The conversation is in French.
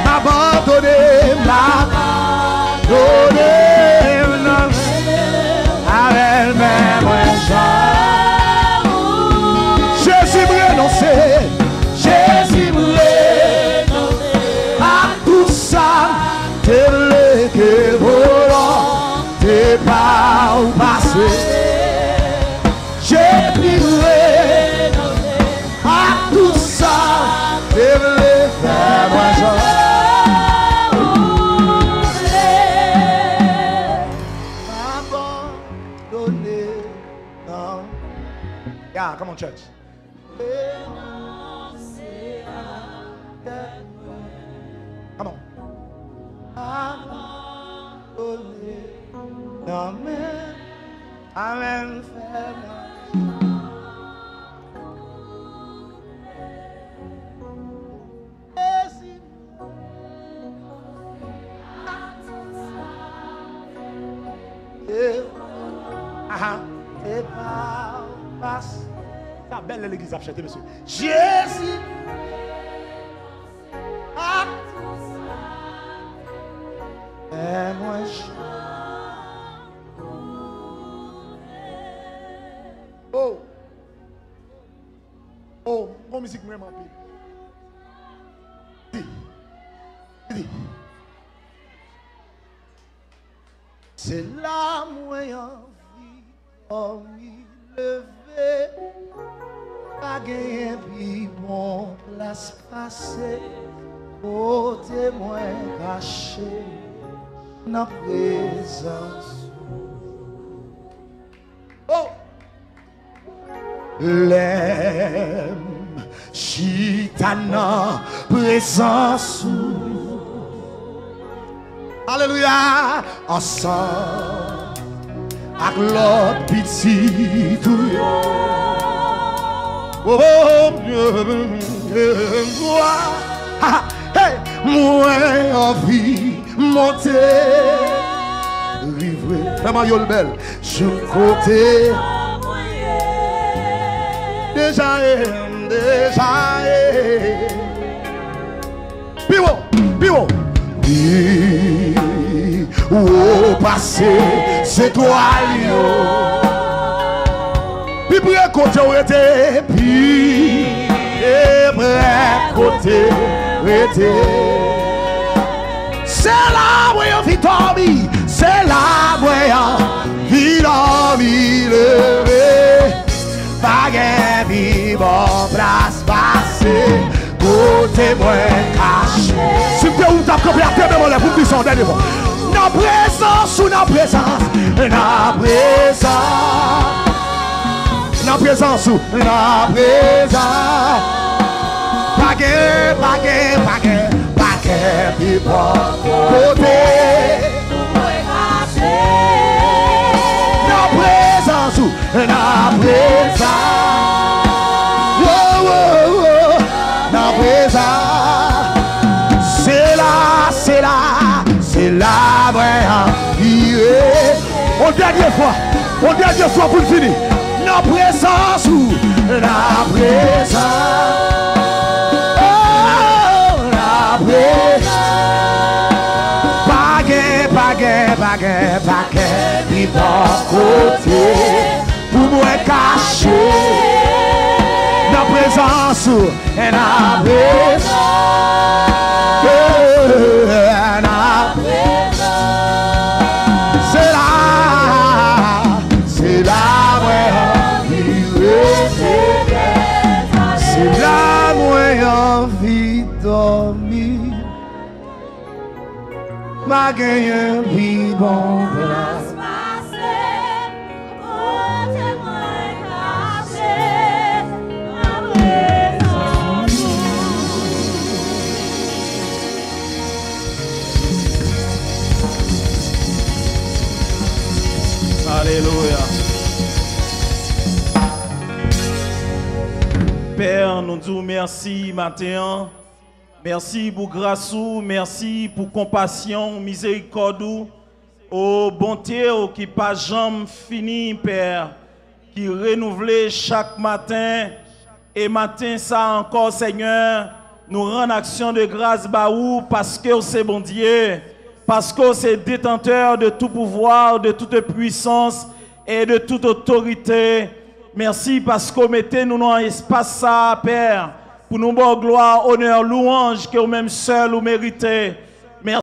m'abandonner, avec même Jésus me renoncer, Jésus me renoncer à tout ça, que volant, t'es pas au passé. J'ai prié à tout ça, t'es venu faire moi yeah, come on, church. Come on. Amen. Amen. Ta belle l'église a chanté, monsieur. Jésus. Et moi oh. Oh, bon musique vraiment pire. C'est là moyen oh levé, pas gagné puis bon place passée, côté moins caché, dans présence. Oh! L'aime, chitana, présence. Alléluia! Ensemble. Avec l'autre petit tout. Oh, hey, moi envie monter, vivre. Fais-moi yole belle. Je côté. Déjà. Piwo. Au passé, c'est toi, Lio. Puis près côté où était, puis près côté où était. C'est là où on vit dormir, c'est là où on vit dormir levé. Pas de vivre place passée, côté moins caché. Si vous avez un peu de temps, vous pouvez vous dire dernier mot. Na présence ou na présence, na présence ou na présence. Paquet, puis bon côté. Na présence ou na présence. Oh, na présence. C'est là, vraiment. On dernière fois pour le finir. La présence ou la présence. Oh, la présence. Paquet, puis bon côté. Pour moi cacher. La présence ou la présence. C'est là, moi envie dormir. Ma gagne vie bon place. Alléluia. Père, nous disons merci matin. Merci pour grâce, merci pour compassion, miséricorde. Oh bonté qui pas jamais fini, Père, qui renouvelle chaque matin. Et matin ça encore, Seigneur, nous rendons action de grâce baou parce que c'est bon Dieu, parce que c'est détenteur de tout pouvoir, de toute puissance et de toute autorité. Merci parce que vous mettez nous dans l'espace ça, Père, pour nous donner gloire, honneur, louange que vous-même seul vous méritez.